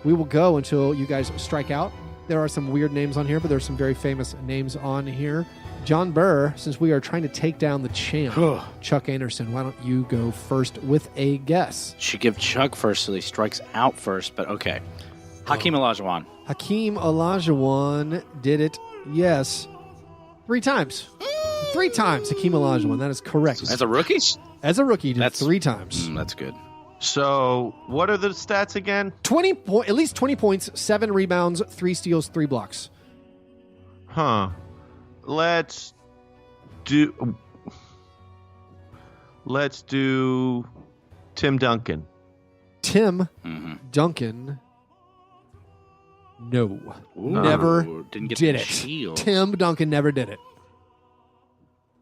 We will go until you guys strike out. There are some weird names on here, but there's some very famous names on here. John Burr, since we are trying to take down the champ, Chuck Anderson, why don't you go first with a guess? Should give Chuck first so he strikes out first, but okay. Hakeem Olajuwon. Hakeem Olajuwon did it, yes, 3 times. 3 times, Hakeem Olajuwon. That is correct. As a rookie? As a rookie, he did it 3 times. That's good. So, what are the stats again? At least 20 points, 7 rebounds, 3 steals, 3 blocks. Huh. Let's do Tim Duncan. Tim Duncan. No. Never didn't get did the it. shield. Tim Duncan never did it.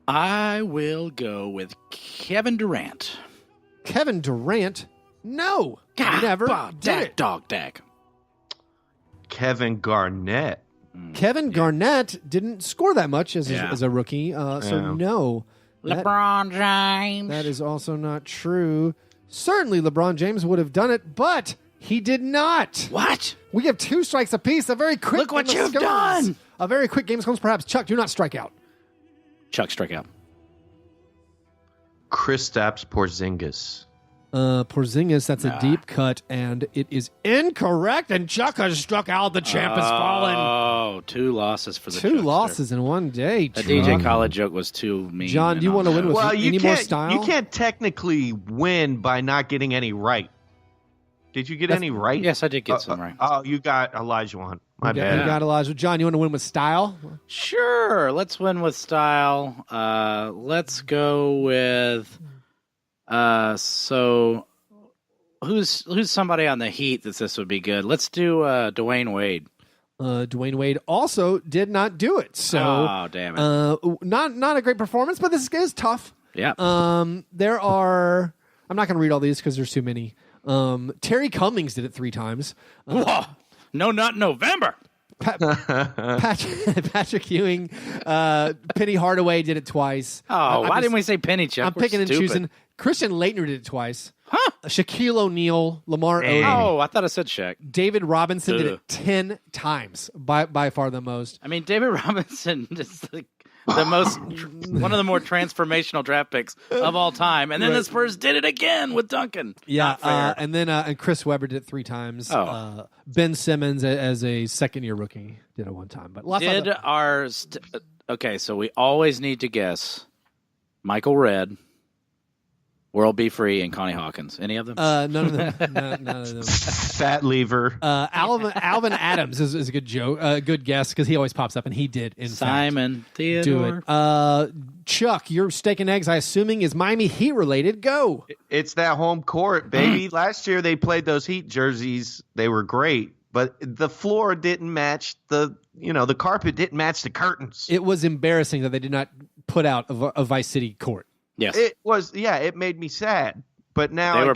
I will go with Kevin Durant. Kevin Durant? No. Never did it. Dog tag. Kevin Garnett. Kevin Garnett didn't score that much as a rookie, so no. LeBron James. That is also not true. Certainly LeBron James would have done it, but he did not. What? We have 2 strikes apiece. A very quick Look what game of you've scones. done. A very quick game of scones. Perhaps Chuck, do not strike out. Chuck strike out. Kristaps Porzingis. Porzingis, that's a deep cut, and it is incorrect, and Chuck has struck out. The champ has fallen. Oh, 2 losses for the 2 losses in one day. The DJ Khaled joke was too mean. John, do you want to win with any more style? You can't technically win by not getting any right. Did you get any right? Yes, I did get some right. Oh, you got Olajuwon. My bad. You got Elijah. John, you want to win with style? Sure, let's win with style. Let's go with... So who's somebody on the Heat that this would be good? Let's do Dwayne Wade. Dwayne Wade also did not do it. So damn it. Not a great performance, but this is tough. Yeah. There are I'm not going to read all these because there's too many. Terry Cummings did it 3 times. Whoa. No, not November. Patrick Ewing, Penny Hardaway did it twice. Why didn't we say Penny, Chuck? I'm picking and choosing. Christian Laettner did it twice. Huh? Shaquille O'Neal, Lamar Odom. Oh, I thought I said Shaq. David Robinson did it 10 times, by far the most. I mean, David Robinson is the most one of the more transformational draft picks of all time, and then the Spurs did it again with Duncan. Yeah, and then and Chris Webber did it 3 times. Ben Simmons, as a second-year rookie, did it 1 time. But okay, so we always need to guess Michael Redd, World Be Free, and Connie Hawkins. Any of them? None of them. None of them. Fat Lever. Alvin Adams is a good joke, good guess because he always pops up, and he did in Simon fact Theodore. do it. Chuck, your steak and eggs, I assuming, is Miami Heat related. Go. It's that home court, baby. Last year they played those Heat jerseys. They were great, but the floor didn't match the carpet didn't match the curtains. It was embarrassing that they did not put out a Vice City court. Yes, it was. Yeah, it made me sad. But now they were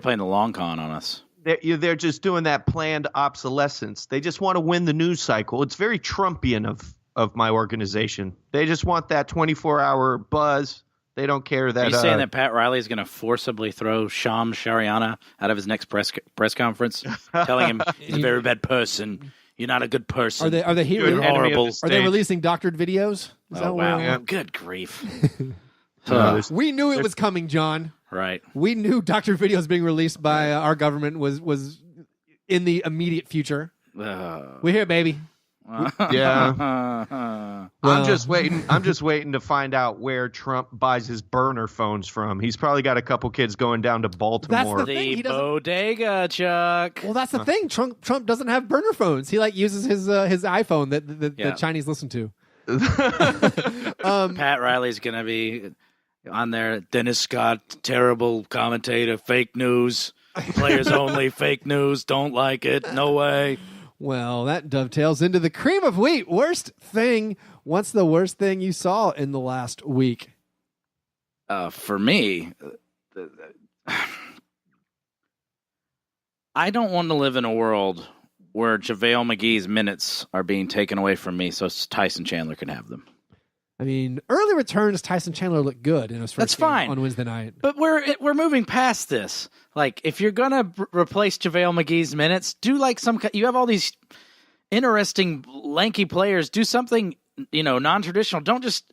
playing the long con on us. They're just doing that planned obsolescence. They just want to win the news cycle. It's very Trumpian of my organization. They just want that 24-hour buzz. They don't care that. Are you saying that Pat Riley is going to forcibly throw Shams Shariana out of his next press conference, telling him he's a very bad person? You're not a good person. Are they here? Horrible. Are they releasing doctored videos? Wow! Good grief. We knew it was coming, John. Right. We knew doctored videos being released by our government was in the immediate future. We're here, baby. Yeah. I'm just waiting to find out where Trump buys his burner phones from. He's probably got a couple kids going down to Baltimore. That's the thing. The bodega, Chuck. Well, that's the thing. Trump doesn't have burner phones. He uses his iPhone that the Chinese listen to. Pat Riley's gonna be on there. Dennis Scott, terrible commentator, fake news, players only, fake news, don't like it, no way. Well, that dovetails into the cream of wheat. Worst thing. What's the worst thing you saw in the last week? For me, I don't want to live in a world where JaVale McGee's minutes are being taken away from me so Tyson Chandler can have them. I mean, early returns, Tyson Chandler looked good in his first game fine on Wednesday night. But we're moving past this. Like, if you're gonna replace JaVale McGee's minutes, do like you have all these interesting lanky players. Do something non-traditional. Don't just.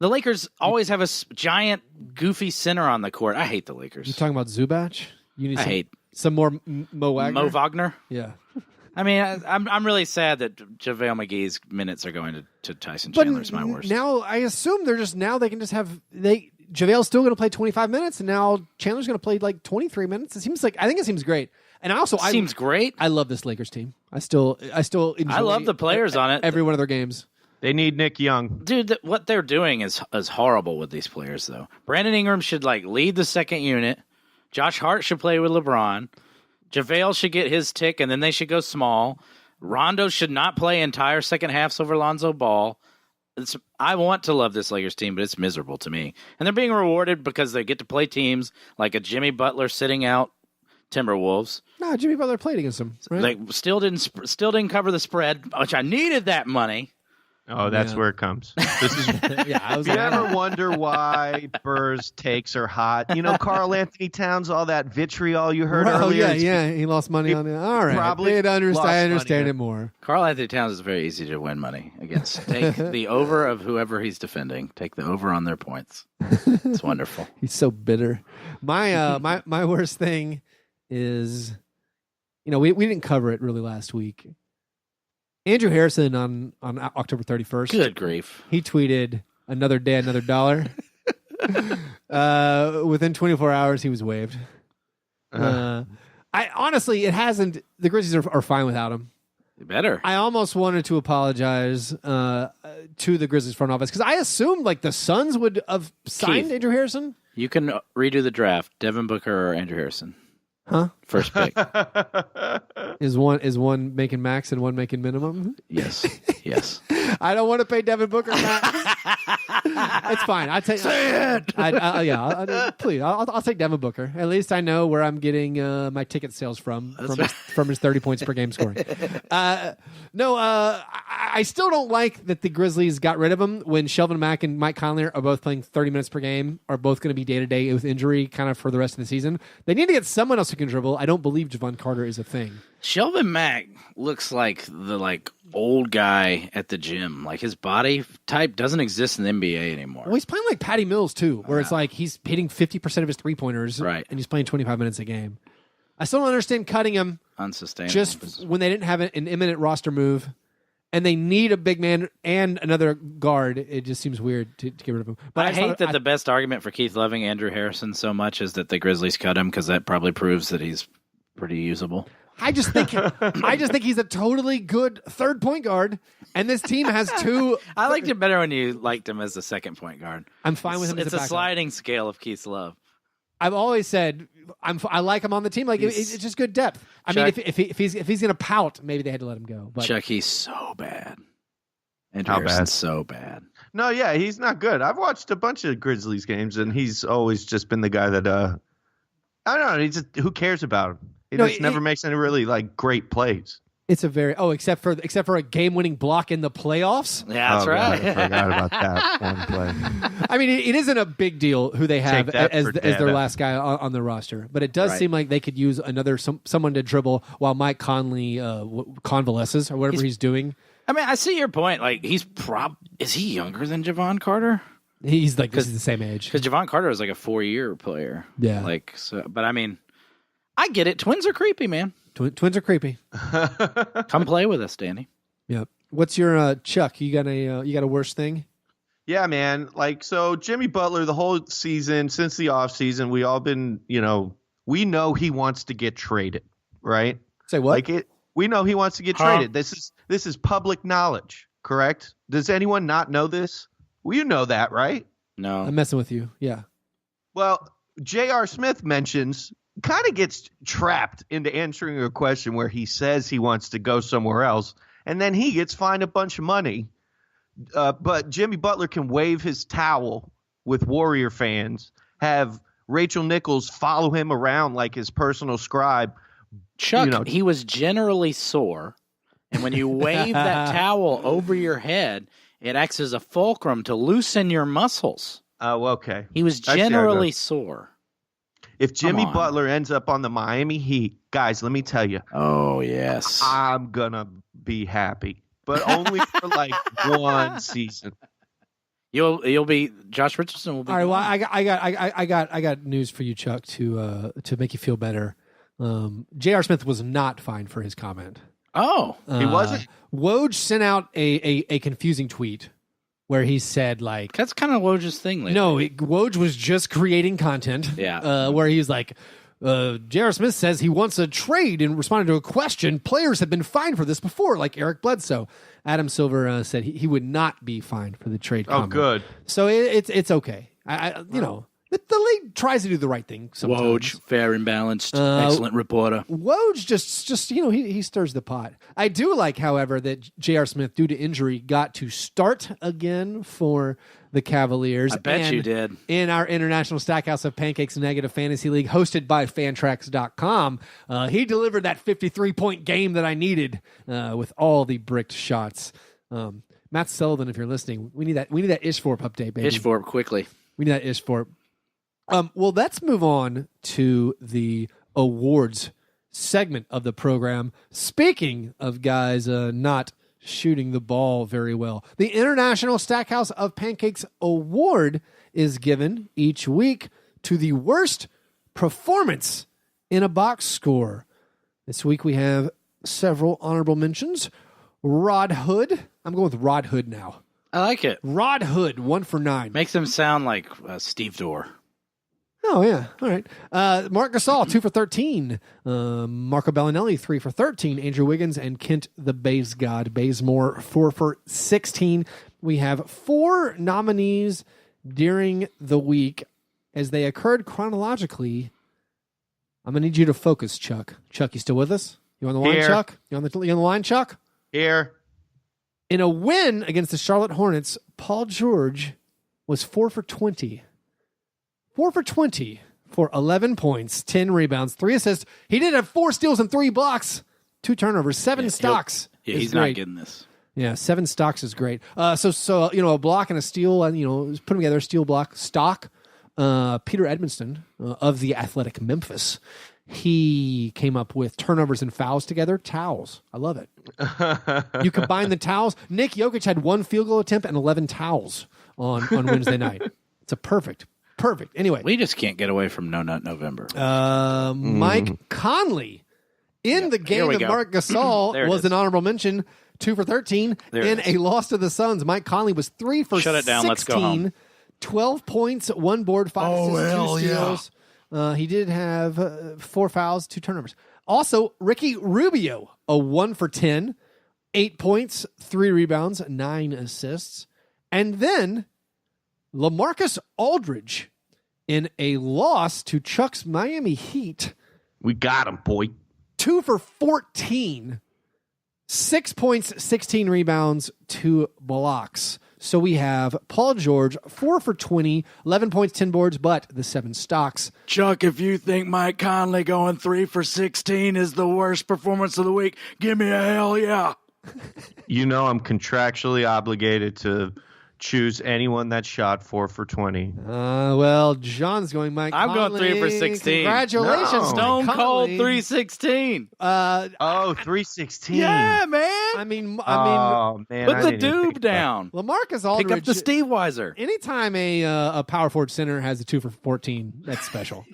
The Lakers always have a giant goofy center on the court. I hate the Lakers. You talking about Zubac? You need hate some more Mo Wagner. Mo Wagner. Yeah. I mean, I'm really sad that JaVale McGee's minutes are going to Tyson Chandler's my worst. Now I assume they can just have JaVale's still going to play 25 minutes, and now Chandler's going to play like 23 minutes. I think it seems great, and seems great. I love this Lakers team. I still enjoy. I love the players on it. Every one of their games. They need Nick Young, dude. What they're doing is horrible with these players, though. Brandon Ingram should lead the second unit. Josh Hart should play with LeBron. JaVale should get his tick, and then they should go small. Rondo should not play entire second halves over Lonzo Ball. I want to love this Lakers team, but it's miserable to me. And they're being rewarded because they get to play teams like a Jimmy Butler sitting out Timberwolves. No, Jimmy Butler played against them. Right? They still didn't cover the spread, which I needed that money. Oh, that's where it comes. This is. You ever wonder why Burr's takes are hot? Karl Anthony Towns, all that vitriol you heard earlier. Yeah, he lost money on it. All right, I understand it more. Karl Anthony Towns is very easy to win money against. Take the over of whoever he's defending. Take the over on their points. It's wonderful. He's so bitter. My my worst thing is, we didn't cover it really last week. Andrew Harrison on October 31st. Good grief. He tweeted, "Another day, another dollar." Within 24 hours, he was waived. I honestly, it hasn't. The Grizzlies are fine without him. You better. I almost wanted to apologize to the Grizzlies front office because I assumed the Suns would have signed Andrew Harrison. You can redo the draft. Devin Booker or Andrew Harrison. Huh? First pick. Is one making max and one making minimum? Yes. I don't want to pay Devin Booker max. It's fine. I take. Say it. Please. I'll take Devin Booker. At least I know where I'm getting my ticket sales from his 30 points per game scoring. I still don't like that the Grizzlies got rid of him when Shelvin Mack and Mike Conley are both playing 30 minutes per game, are both going to be day to day with injury kind of for the rest of the season. They need to get someone else who can dribble. I don't believe Javon Carter is a thing. Shelvin Mack looks like the old guy at the gym. His body type doesn't exist in the NBA anymore. Well, he's playing like Patty Mills too, where it's he's hitting 50% of his 3-pointers, right? And he's playing 25 minutes a game. I still don't understand cutting him. Unsustainable. Just when they didn't have an imminent roster move, and they need a big man and another guard, it just seems weird to get rid of him. But I hate that the best argument for Keith loving Andrew Harrison so much is that the Grizzlies cut him because that probably proves that he's pretty usable. I just think he's a totally good third point guard, and this team has two. I liked it better when you liked him as the second point guard. I'm fine with him. It's a sliding scale of Keith's love. I've always said I like him on the team. It's just good depth. Chuck, if he's gonna pout, maybe they had to let him go. But Chuck, he's so bad. Andrew Harrison's so bad. No, yeah, he's not good. I've watched a bunch of Grizzlies games, and he's always just been the guy that I don't know. Who cares about him? He never makes any really great plays. It's a very except for a game-winning block in the playoffs. Yeah, that's right. God, I forgot about that one play. I mean, it isn't a big deal who they have as their last guy on the roster, but it does seem like they could use someone to dribble while Mike Conley convalesces or whatever he's doing. I mean, I see your point. Is he younger than Javon Carter? He's this is the same age because Javon Carter is a 4-year player. Yeah, but I mean, I get it. Twins are creepy, man. Twins are creepy. Come play with us, Danny. Yep. What's your Chuck? You got a worse thing? Yeah, man. So Jimmy Butler, the whole season since the off season, we all been, we know he wants to get traded, right? Say what? We know he wants to get traded. This is public knowledge, correct? Does anyone not know this? Well, you know that, right? No, I'm messing with you. Yeah. Well, J.R. Smith kind of gets trapped into answering a question where he says he wants to go somewhere else, and then he gets fined a bunch of money. But Jimmy Butler can wave his towel with Warrior fans, have Rachel Nichols follow him around like his personal scribe. Chuck, he was generally sore, and when you wave that towel over your head, It acts as a fulcrum to loosen your muscles. Oh, okay. He was generally sore. If Jimmy Butler ends up on the Miami Heat, guys, let me tell you. Oh, yes. I'm going to be happy, but only for like one season. You'll be Josh Richardson will be. All right, well, I got news for you, Chuck, to make you feel better. J.R. Smith was not fined for his comment. Oh, he wasn't. Woj sent out a confusing tweet where he said, like, that's kind of Woj's thing lately. No, Woj was just creating content. Yeah. Where he's like, J.R. Smith says he wants a trade and responded to a question. Players have been fined for this before, like Eric Bledsoe. Adam Silver said he would not be fined for the trade comment. Oh, good. So it's okay. You know, the league tries to do the right thing sometimes. Woj, fair and balanced, excellent reporter. Woj just you know, he stirs the pot. I do like, however, that J.R. Smith, due to injury, got to start again for the Cavaliers. I bet you did. In our International Stackhouse of Pancakes Negative Fantasy League, hosted by Fantrax.com, he delivered that 53-point game that I needed with all the bricked shots. Matt Sullivan, if you're listening, we need that Ishforp update, baby. Ishforp, quickly. We need that Ishforp. Well, let's move on to the awards segment of the program. Speaking of guys not shooting the ball very well, the International Stackhouse of Pancakes Award is given each week to the worst performance in a box score. This week we have several honorable mentions. Rod Hood. I'm going with Rod Hood now. I like it. Rod Hood, 1 for 9. Makes him sound like Steve Dorr. Oh, yeah. All right. Mark Gasol, 2 for 13. Marco Bellinelli, 3 for 13. Andrew Wiggins and Kent the Bays God Bazemore, 4 for 16. We have 4 nominees during the week as they occurred chronologically. I'm going to need you to focus, Chuck. Chuck, you still with us? You on the line, Here. Chuck? You on the line, Chuck? Here. In a win against the Charlotte Hornets, Paul George was 4 for 20. 4 for 20 for 11 points, 10 rebounds, 3 assists. He did have 4 steals and 3 blocks, 2 turnovers, 7 stocks. Yeah, he's great. not getting this. Yeah, 7 stocks is great. So you know, a block and a steal, and you know, put them together, steal, block, stock. Peter Edmonston of the Athletic Memphis, he came up with turnovers and fouls together. Towels, I love it. You combine the towels. Nick Jokic had 1 field goal attempt and 11 towels on Wednesday night. It's a perfect. Anyway, We just can't get away from No Nut November. Mike Conley in the game that Mark Gasol was an honorable mention, 2 for 13 in a loss to the Suns. Mike Conley was 3 for 16. Shut it down. Let's go home. 12 points, 1 board, 5 assists, 2 steals. He did have 4 fouls, 2 turnovers. Also, Ricky Rubio, a 1 for 10, 8 points, 3 rebounds, 9 assists. And then LaMarcus Aldridge in a loss to Chuck's Miami Heat. We got him, boy. 2 for 14, 6 points, 16 rebounds, 2 blocks. So we have Paul George, 4 for 20, 11 points, 10 boards, but the 7 stocks. Chuck, if you think Mike Conley going 3 for 16 is the worst performance of the week, give me a hell yeah. You know I'm contractually obligated to choose anyone that shot 4 for 20. Well, John's going Mike I'm Conley. going 3 for 16. Congratulations, No. Mike Stone Cold Conley. 316. 316. Yeah, man. I mean, Oh, man. Put I the didn't even doob think of that. down. LaMarcus Aldridge. Pick up the Steve Weiser. Anytime a power forward center has a 2 for 14, that's special.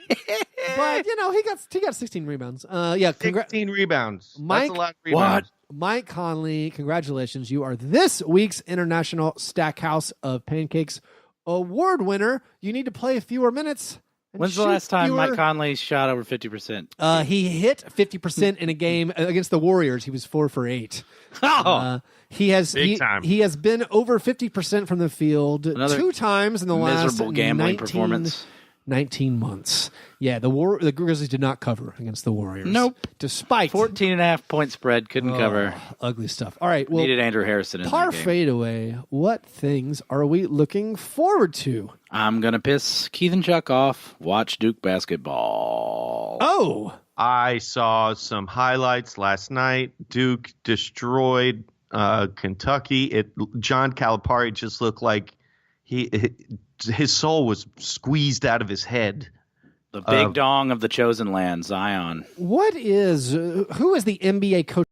But you know, he got 16 rebounds. 16 rebounds. Mike, That's a lot of rebounds. Mike Conley, congratulations. You are this week's International Stackhouse of Pancakes Award winner. You need to play fewer minutes. and When's the shoot last time fewer- Mike Conley shot over 50%? He hit 50% in a game against the Warriors. He was 4 for 8. He has time. he has been over 50% from the field Another 2 times in the last miserable gambling performance. 19 months. Yeah, the Grizzlies did not cover against the Warriors. Nope. Despite 14.5 point spread. Couldn't cover. ugly stuff. All right, well, Needed Andrew Harrison in par that game. fadeaway. What things are we looking forward to? I'm going to piss Keith and Chuck off. Watch Duke basketball. Oh, I saw some highlights last night. Duke destroyed Kentucky. John Calipari just looked like his soul was squeezed out of his head. The big dong of the chosen land, Zion. Who is the NBA coach